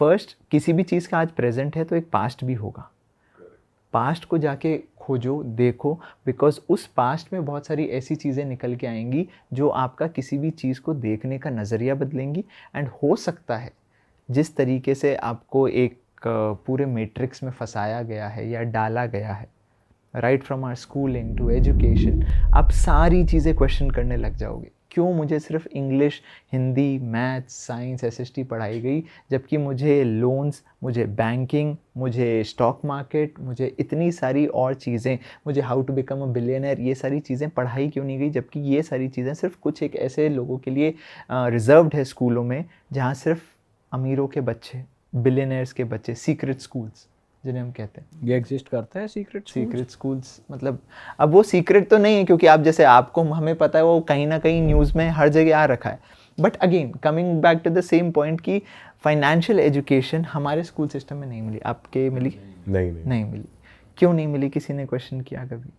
First किसी भी चीज़ का आज प्रेजेंट है तो एक पास्ट भी होगा, पास्ट को जाके खोजो, देखो, बिकॉज उस पास्ट में बहुत सारी ऐसी चीज़ें निकल के आएंगी जो आपका किसी भी चीज़ को देखने का नज़रिया बदलेंगी। एंड हो सकता है जिस तरीके से आपको एक पूरे मैट्रिक्स में फंसाया गया है या डाला गया है, right from our schooling to education, आप सारी चीज़ें क्वेश्चन करने लग जाओगे। क्यों मुझे सिर्फ English, Hindi, maths, science, SST पढ़ाई गई, जबकि मुझे लोन्स, मुझे बैंकिंग, मुझे स्टॉक मार्केट, मुझे इतनी सारी और चीज़ें, मुझे how to become a billionaire, ये सारी चीज़ें पढ़ाई क्यों नहीं गई? जबकि ये सारी चीज़ें सिर्फ कुछ एक ऐसे लोगों के लिए रिजर्व्ड है स्कूलों में, जहाँ सिर्फ अमीरों के बच्चे, बिलियनर्स के बच्चे, सीक्रेट स्कूल्स जिन्हें हम कहते हैं, ये एग्जिस्ट करता है सीक्रेट स्कूल्स। मतलब अब वो सीक्रेट तो नहीं है, क्योंकि आप जैसे आपको हमें पता है वो कहीं ना कहीं न्यूज़ में हर जगह आ रखा है। But again coming back to the same point कि फाइनेंशियल एजुकेशन हमारे स्कूल सिस्टम में नहीं मिली। आपके मिली? नहीं मिली। क्यों नहीं मिली? किसी ने क्वेश्चन किया कभी?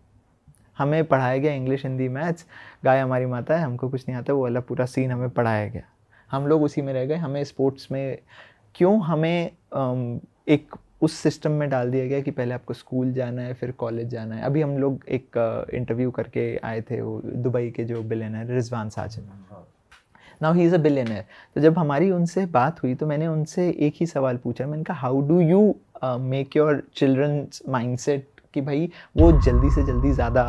हमें पढ़ाया गया इंग्लिश, हिंदी, मैथ्स, गाय हमारी माता है, हमको कुछ नहीं आता, वो वाला पूरा सीन हमें पढ़ाया गया, हम लोग उसी में रह गए। हमें स्पोर्ट्स में क्यों हमें एक उस सिस्टम में डाल दिया गया कि पहले आपको स्कूल जाना है फिर कॉलेज जाना है। अभी हम लोग एक इंटरव्यू करके आए थे, वो दुबई के जो billionaire Rizwan Sajid, now he is a billionaire. तो जब हमारी उनसे बात हुई तो मैंने उनसे एक ही सवाल पूछा, मैंने कहा how do you make your children's mindset कि भाई वो जल्दी से जल्दी ज़्यादा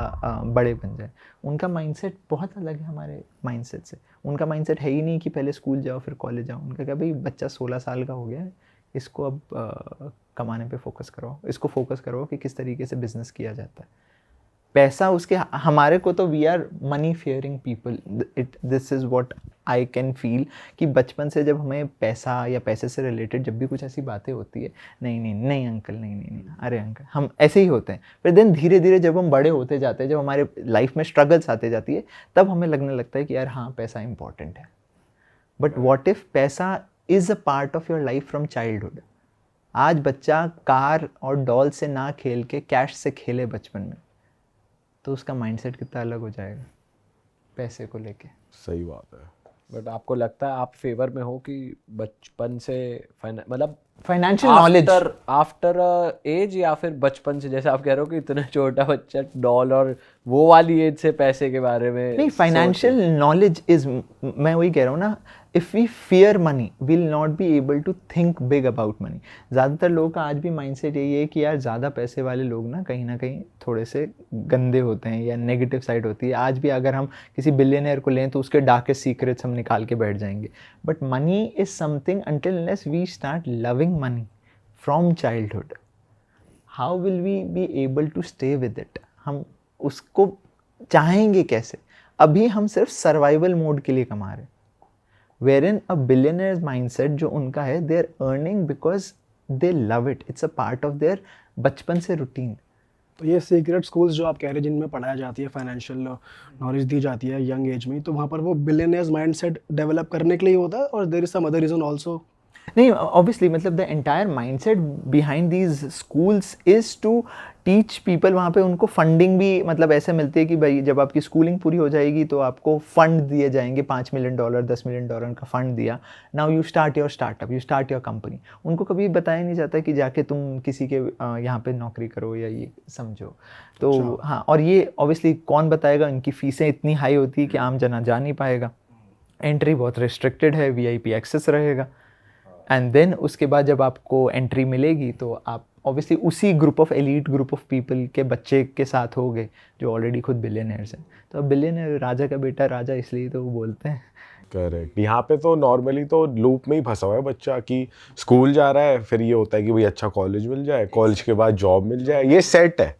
बड़े बन जाए। उनका माइंडसेट बहुत अलग है हमारे माइंडसेट से। उनका माइंडसेट है ही नहीं कि पहले स्कूल जाओ फिर कॉलेज जाओ। उनका क्या, भाई बच्चा 16 साल का हो गया है, इसको अब कमाने पे फोकस करो, इसको फोकस करो कि किस तरीके से बिजनेस किया जाता है। पैसा उसके, हमारे को तो we are money fearing people, this is what I can feel कि बचपन से जब हमें पैसा या पैसे से रिलेटेड जब भी कुछ ऐसी बातें होती है, नहीं नहीं नहीं अंकल, नहीं नहीं नहीं, अरे अंकल, हम ऐसे ही होते हैं। फिर देन धीरे धीरे जब हम बड़े होते जाते हैं, जब हमारे लाइफ में स्ट्रगल्स आते जाती है, तब हमें लगने लगता है कि यार हाँ पैसा इंपॉर्टेंट है। बट वॉट इफ पैसा is a part of your life from childhood? आज बच्चा कार और डॉल से ना खेल के कैश से खेले बचपन में, तो उसका माइंडसेट कितना अलग हो जाएगा पैसे को लेके। सही बात है। बट आपको लगता है आप फेवर में हो कि बचपन से मतलब फाइनेंशियल नॉलेज आफ्टर एज, या फिर बचपन से, जैसे आप कह रहे हो कि इतना छोटा बच्चा डॉल और वो वाली एज से पैसे के बारे में नहीं, फाइनेंशियल नॉलेज इज, मैं वही कह रहा हूँ ना, if we fear money will not be able to think big about money. ज़्यादातर लोगों का आज भी माइंडसेट यही है कि यार ज़्यादा पैसे वाले लोग ना कहीं थोड़े से गंदे होते हैं या नेगेटिव साइड होती है। आज भी अगर हम किसी बिलियनियर को लें तो उसके डार्केस्ट सीक्रेट्स हम निकाल के बैठ जाएंगे। But money is something, until unless we start loving money from childhood, how will we be able to stay with it? हम उसको चाहेंगे कैसे? अभी हम सिर्फ सर्वाइवल मोड के लिए कमा रहे हैं। Wherein a billionaire's mindset जो उनका है, they are earning because they love it. It's a part of their बचपन से रूटीन। तो ये सीक्रेट स्कूल्स जो आप कह रहे हैं जिनमें पढ़ाया जाती है, फाइनेंशियल नॉलेज दी जाती है यंग एज में, तो वहाँ पर वो बिलियनियर्स माइंडसेट डेवलप करने के लिए होता है, और there is some other reason also? नहीं, ऑब्वियसली, मतलब the entire mindset behind these schools is to teach people. वहाँ पे उनको फंडिंग भी मतलब ऐसे मिलती है कि भाई जब आपकी स्कूलिंग पूरी हो जाएगी तो आपको फंड दिए जाएंगे, $5 मिलियन, $10 मिलियन का फंड दिया, now you start your startup, you start your company. उनको कभी बताया नहीं जाता कि जाके तुम किसी के यहाँ पे नौकरी करो या ये समझो। तो हाँ, और ये ऑब्वियसली कौन बताएगा? इनकी फ़ीसें इतनी हाई होती है कि आम जना जा नहीं पाएगा, एंट्री बहुत रिस्ट्रिक्टेड है, VIP एक्सेस रहेगा। एंड देन उसके बाद जब आपको एंट्री मिलेगी तो आप ऑब्वियसली उसी group of elite group of people के बच्चे के साथ हो गए जो ऑलरेडी खुद बिलियनर्स हैं। तो अब बिलियनर, राजा का बेटा राजा, इसलिए तो वो बोलते हैं। करेक्ट। यहाँ पे तो नॉर्मली तो लूप में ही फंसा हुआ है बच्चा कि स्कूल जा रहा है, फिर ये होता है कि भाई अच्छा कॉलेज मिल जाए, कॉलेज के बाद जॉब मिल जाए, ये सेट है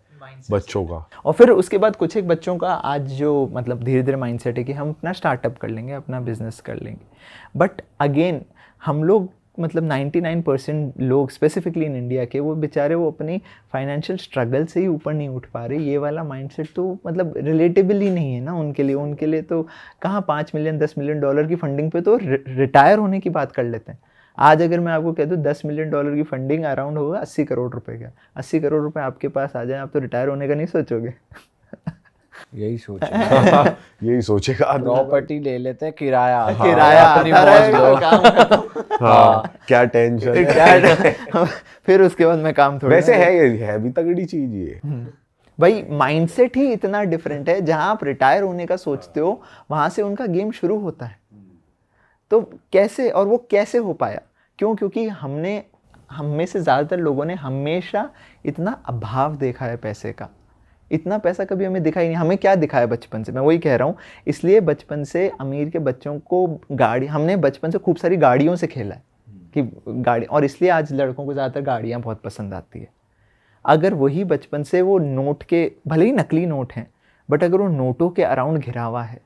बच्चों का। और फिर उसके बाद कुछ एक बच्चों का आज जो मतलब धीरे धीरे माइंडसेट है कि हम अपना स्टार्टअप कर लेंगे, अपना बिजनेस कर लेंगे। बट अगेन हम लोग मतलब 99% लोग स्पेसिफिकली इन इंडिया के, वो बेचारे वो अपनी फाइनेंशियल स्ट्रगल से ही ऊपर नहीं उठ पा रहे। ये वाला माइंडसेट तो मतलब रिलेटेबल ही नहीं है ना उनके लिए। उनके लिए तो कहाँ $5 मिलियन, $10 मिलियन की फंडिंग पे तो रिटायर होने की बात कर लेते हैं। आज अगर मैं आपको कह दूँ $10 मिलियन की फंडिंग अराउंड होगा 80 करोड़ रुपए का, 80 करोड़ रुपए आपके पास आ जाए, आप तो रिटायर होने का नहीं सोचोगे। यही सोच यही सोचेगा आदमी। प्रॉपर्टी ले लेते हैं, किराया किराया अपनी आता मौज रहेगा, लो। काम खत्म। हाँ, क्या टेंशन है। क्या फिर उसके बाद मैं काम थोड़ा वैसे है भी तगड़ी चीज ये। भाई माइंडसेट ही इतना डिफरेंट है, जहां आप रिटायर होने का सोचते हो वहां से उनका गेम शुरू होता है। तो कैसे, और वो कैसे हो पाया? क्यों? क्योंकि हम में से ज़्यादातर लोगों ने हमेशा इतना अभाव देखा है पैसे का। इतना पैसा कभी हमें दिखा ही नहीं। हमें क्या दिखा है बचपन से, मैं वही कह रहा हूँ। इसलिए बचपन से अमीर के बच्चों को हमने बचपन से खूब सारी गाड़ियों से खेला है कि गाड़ी, और इसलिए आज लड़कों को ज़्यादातर गाड़ियाँ बहुत पसंद आती है। अगर वही बचपन से वो नोट के, भले ही नकली नोट हैं, बट अगर वो नोटों के अराउंड घिरा हुआ है,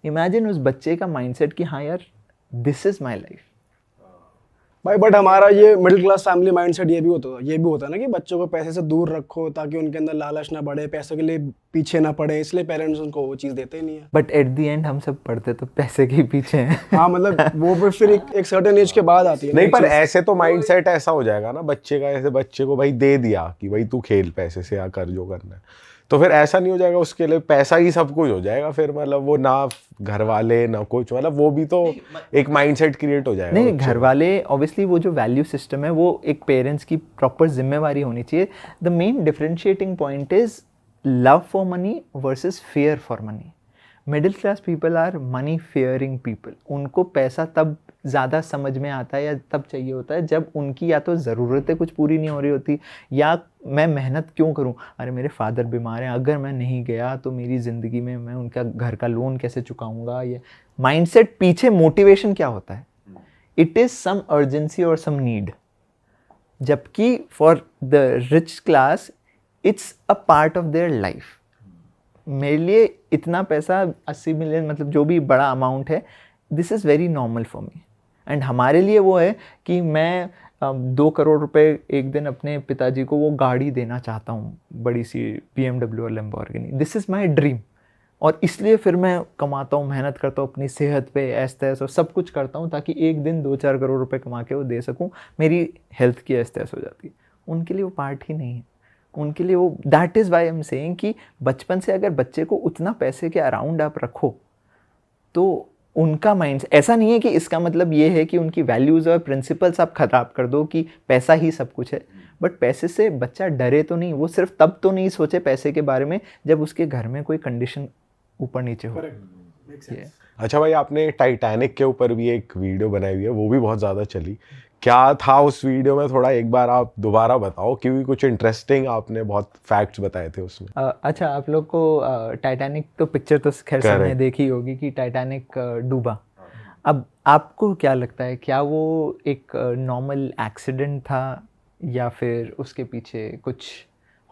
इमेजिन उस बच्चे का माइंडसेट कि हाँ यार, दिस इज़ माई लाइफ। भाई बट हमारा ये मिडिल क्लास फैमिली माइंडसेट ये भी होता है ना कि बच्चों को पैसे से दूर रखो ताकि उनके अंदर लालच ना बढ़े, पैसों के लिए पीछे ना पड़े, इसलिए पेरेंट्स उनको वो चीज़ देते ही नहीं है। बट एट दी एंड हम सब पढ़ते तो पैसे के ही पीछे हैं। हाँ मतलब वो भी फिर एक सर्टेन एज के बाद आती है। नहीं, पर ऐसे तो माइंडसेट ऐसा हो जाएगा ना बच्चे का, ऐसे बच्चे को भाई दे दिया कि भाई तू खेल पैसे से या कर जो करना है, तो फिर ऐसा नहीं हो जाएगा उसके लिए पैसा ही सब कुछ हो जाएगा। फिर मतलब वो ना घर वाले ना कुछ, मतलब वो भी तो एक माइंडसेट क्रिएट हो जाएगा। नहीं, घर वाले ऑब्वियसली, वो जो वैल्यू सिस्टम है वो एक पेरेंट्स की प्रॉपर जिम्मेवारी होनी चाहिए। The main differentiating point is love for money versus fear for money. Middle class people are money fearing people. उनको पैसा तब ज़्यादा समझ में आता है या तब चाहिए होता है जब उनकी या तो ज़रूरतें कुछ पूरी नहीं हो रही होती, या मैं मेहनत क्यों करूं, अरे मेरे फादर बीमार हैं, अगर मैं नहीं गया तो मेरी ज़िंदगी में मैं उनका घर का लोन कैसे चुकाऊंगा। ये माइंडसेट पीछे मोटिवेशन क्या होता है, इट इज़ सम अर्जेंसी और सम नीड। जबकि for the rich class it's a part of their life. मेरे लिए इतना पैसा 80 मिलियन, मतलब जो भी बड़ा अमाउंट है, this is very normal for me. And हमारे लिए वो है कि मैं 2 करोड़ रुपए एक दिन अपने पिताजी को वो गाड़ी देना चाहता हूँ, बड़ी सी BMW और Lamborghini. This is my dream. और इसलिए फिर मैं कमाता हूँ, मेहनत करता हूँ अपनी सेहत पे, ऐस तैस और सब कुछ करता हूँ ताकि एक दिन 2-4 करोड़ रुपए कमा के वो दे सकूँ। मेरी हेल्थ की ऐस तैस हो जाती है। उनके लिए वो पार्ट ही नहीं है। उनके लिए वो, that is why I am saying कि बचपन से अगर बच्चे को उतना पैसे के अराउंड आप रखो तो उनका माइंड, ऐसा नहीं है कि इसका मतलब ये है कि उनकी वैल्यूज़ और प्रिंसिपल्स आप ख़राब कर दो कि पैसा ही सब कुछ है। बट पैसे से बच्चा डरे तो नहीं, वो सिर्फ तब तो नहीं सोचे पैसे के बारे में जब उसके घर में कोई कंडीशन ऊपर नीचे हो। अच्छा भाई, आपने टाइटैनिक के ऊपर भी एक वीडियो बनाई हुई है, वो भी बहुत ज़्यादा चली। क्या था उस वीडियो में, थोड़ा एक बार आप दोबारा बताओ, क्योंकि कुछ इंटरेस्टिंग आपने बहुत फैक्ट्स बताए थे उसमें। अच्छा, आप लोग को टाइटैनिक तो पिक्चर तो खैर सबने देखी होगी कि टाइटैनिक डूबा। अब आपको क्या लगता है, क्या वो एक नॉर्मल एक्सीडेंट था या फिर उसके पीछे कुछ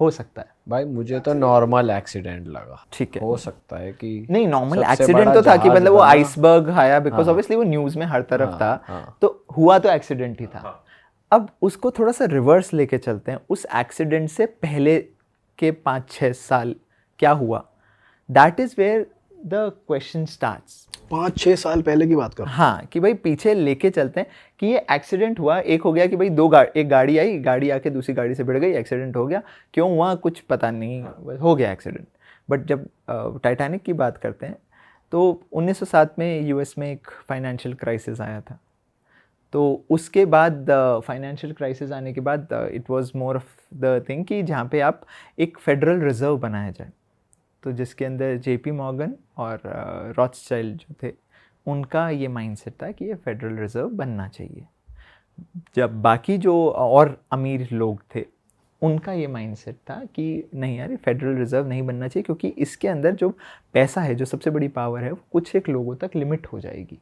हो सकता है? भाई मुझे तो नॉर्मल एक्सीडेंट लगा। ठीक है, हो सकता है कि नहीं, नॉर्मल सबसे एक्सीडेंट बड़ा तो था कि जहाज मतलब वो बना। आइसबर्ग आया, बिकॉज ऑब्वियसली वो न्यूज़ में हर तरफ था। तो हुआ तो एक्सीडेंट ही था। अब उसको थोड़ा सा रिवर्स लेके चलते हैं, उस एक्सीडेंट से पहले के 5-6 साल क्या हुआ, that is where the question starts. 5-6 साल पहले की बात कर। हाँ, कि भाई पीछे लेके चलते हैं कि ये एक्सीडेंट हुआ, एक हो गया कि भाई एक गाड़ी आई, गाड़ी आके दूसरी गाड़ी से भिड़ गई, एक्सीडेंट हो गया। क्यों हुआ कुछ पता नहीं, हो गया एक्सीडेंट। बट जब टाइटैनिक की बात करते हैं तो 1907 में यूएस में एक फाइनेंशियल क्राइसिस आया था। तो उसके बाद फाइनेंशियल क्राइसिस आने के बाद it was more of the thing कि जहाँ पे आप एक फेडरल रिजर्व बनाया जाए, तो जिसके अंदर JP मॉर्गन और रॉथस्चाइल्ड जो थे, उनका ये माइंडसेट था कि ये फेडरल रिजर्व बनना चाहिए। जब बाकी जो और अमीर लोग थे, उनका ये माइंडसेट था कि नहीं यार, ये फेडरल रिजर्व नहीं बनना चाहिए, क्योंकि इसके अंदर जो पैसा है, जो सबसे बड़ी पावर है, वो कुछ एक लोगों तक लिमिट हो जाएगी।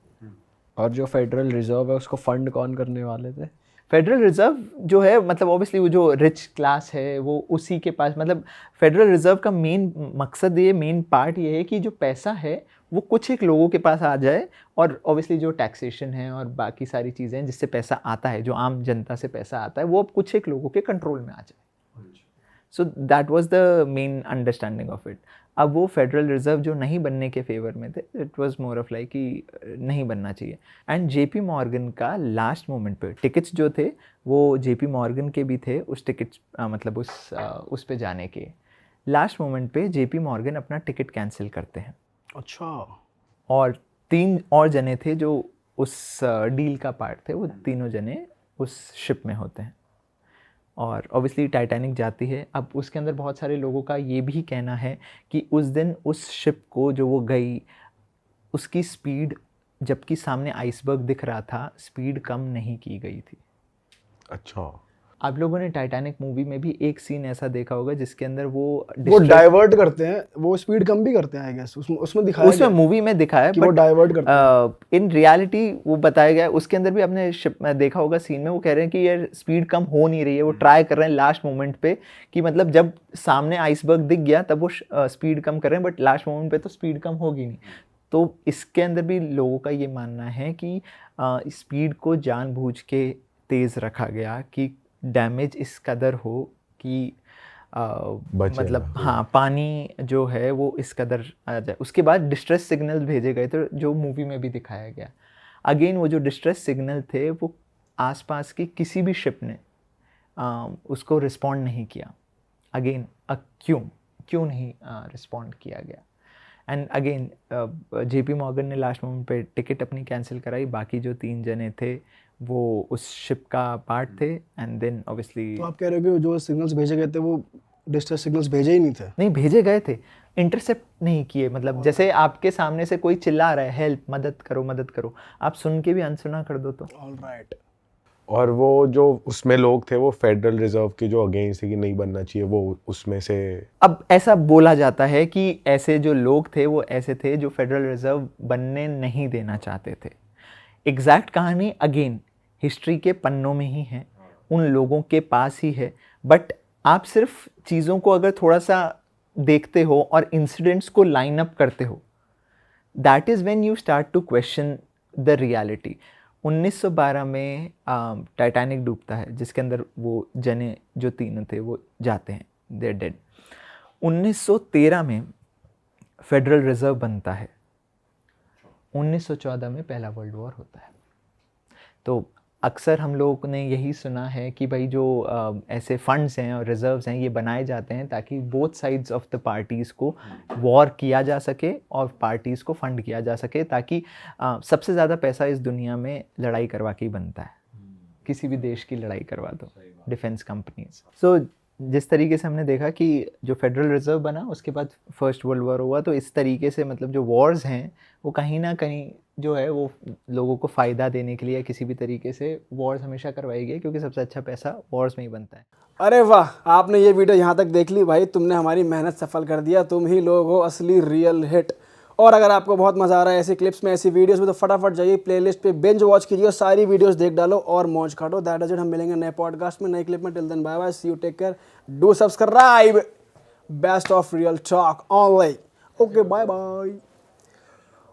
और जो फेडरल रिजर्व है उसको फंड कौन करने वाले थे? फेडरल रिजर्व जो है, मतलब ऑब्वियसली वो जो रिच क्लास है वो उसी के पास, मतलब फेडरल रिजर्व का मेन मकसद, ये मेन पार्ट ये है कि जो पैसा है वो कुछ एक लोगों के पास आ जाए, और ऑब्वियसली जो टैक्सेशन है और बाकी सारी चीज़ें जिससे पैसा आता है, जो आम जनता से पैसा आता है, वो अब कुछ एक लोगों के कंट्रोल में आ जाए। So that was the main understanding of it. अब वो फेडरल रिजर्व जो नहीं बनने के फेवर में थे, it was more of like कि नहीं बनना चाहिए। एंड JP मॉर्गन का लास्ट मोमेंट पे टिकट्स जो थे वो JP मॉर्गन के भी थे, उस टिकट्स मतलब उस पे जाने के। लास्ट मोमेंट पे जेपी मॉर्गन अपना टिकट कैंसिल करते हैं अच्छा। और 3 और जने थे जो उस डील का पार्ट थे, वो तीनों जने उस शिप में होते हैं और ऑब्वियसली टाइटैनिक जाती है। अब उसके अंदर बहुत सारे लोगों का ये भी कहना है कि उस दिन उस शिप को जो वो गई उसकी स्पीड, जबकि सामने आइसबर्ग दिख रहा था, स्पीड कम नहीं की गई थी। अच्छा, आप लोगों ने टाइटैनिक मूवी में भी एक सीन ऐसा देखा होगा जिसके अंदर वो डाइवर्ट करते हैं, वो स्पीड कम भी करते हैं आई गेस, उसमें दिखाया उसमें मूवी में दिखाया है कि वो डाइवर्ट करते हैं। इन रियलिटी वो बताया गया है। उसके अंदर भी आपने शिप में देखा होगा सीन में, वो कह रहे हैं कि यार स्पीड कम हो नहीं रही है, वो ट्राई कर रहे हैं लास्ट मोमेंट पे कि मतलब जब सामने आइसबर्ग दिख गया तब वो स्पीड कम कर रहे हैं, बट लास्ट मोमेंट पे तो स्पीड कम होगी नहीं। तो इसके अंदर भी लोगों का ये मानना है कि स्पीड को जानबूझ के तेज़ रखा गया कि डैमेज इस कदर हो कि मतलब हाँ पानी जो है वो इस कदर आ जाए। उसके बाद डिस्ट्रेस सिग्नल भेजे गए थे जो मूवी में भी दिखाया गया। अगेन वो जो डिस्ट्रेस सिग्नल थे वो आसपास की किसी भी शिप ने उसको रिस्पॉन्ड नहीं किया। अगेन क्यों नहीं रिस्पॉन्ड किया गया। एंड अगेन जेपी मॉर्गन ने लास्ट मोमेंट पे टिकट अपनी कैंसिल कराई, बाकी जो 3 जने थे वो उस शिप का पार्ट थे। एंड देन ऑब्वियसली तो आप कह रहे हो कि जो सिग्नल्स भेजे गए थे वो डिस्ट्रेस सिग्नल्स भेजे ही नहीं थे? नहीं भेजे गए थे, इंटरसेप्ट नहीं किए। मतलब जैसे आपके सामने से कोई चिल्ला रहा है हेल्प, मदद करो मदद करो, आप सुन के भी अनसुना कर दो तो। ऑलराइट। और वो जो उसमें लोग थे वो फेडरल रिजर्व के जो अगेंस्ट थे कि नहीं बनना चाहिए, वो उसमें से अब ऐसा बोला जाता है कि ऐसे जो लोग थे वो ऐसे थे जो फेडरल रिजर्व बनने नहीं देना चाहते थे। एग्जैक्ट कहानी अगेन हिस्ट्री के पन्नों में ही है, उन लोगों के पास ही है। बट आप सिर्फ चीज़ों को अगर थोड़ा सा देखते हो और इंसिडेंट्स को लाइन अप करते हो, that is when you start to question the reality. 1912 में टाइटैनिक डूबता है जिसके अंदर वो जने जो 3 थे वो जाते हैं, दे डेड। 1913 में फेडरल रिजर्व बनता है, 1914 में पहला वर्ल्ड वॉर होता है। तो अक्सर हम लोगों ने यही सुना है कि भाई जो ऐसे फंड्स हैं और रिजर्व्स हैं ये बनाए जाते हैं ताकि both sides of the parties को वॉर किया जा सके और पार्टीज़ को फंड किया जा सके, ताकि सबसे ज़्यादा पैसा इस दुनिया में लड़ाई करवा के ही बनता है। किसी भी देश की लड़ाई करवा दो, डिफेंस कंपनीज। सो जिस तरीके से हमने देखा कि जो फेडरल रिजर्व बना उसके बाद फर्स्ट वर्ल्ड वॉर हुआ, तो इस तरीके से मतलब जो वॉर्स हैं वो कहीं ना कहीं जो है वो लोगों को फ़ायदा देने के लिए किसी भी तरीके से वॉर्स हमेशा करवाई गई, क्योंकि सबसे अच्छा पैसा वॉर्स में ही बनता है। अरे वाह, आपने ये वीडियो यहाँ तक देख ली भाई, तुमने हमारी मेहनत सफल कर दिया। तुम ही लोग हो असली रियल हिट। और अगर आपको बहुत मज़ा आ रहा है ऐसी क्लिप्स में, ऐसी वीडियोस में, तो फटाफट जाइए प्लेलिस्ट पे बिंज वॉच कीजिए और सारी वीडियोस देख डालो और मौज काटो। That is it. हम मिलेंगे नए पॉडकास्ट में, नई क्लिप में। Till then bye bye, see you, take care, do subscribe. Best of real talk online. Okay, bye bye.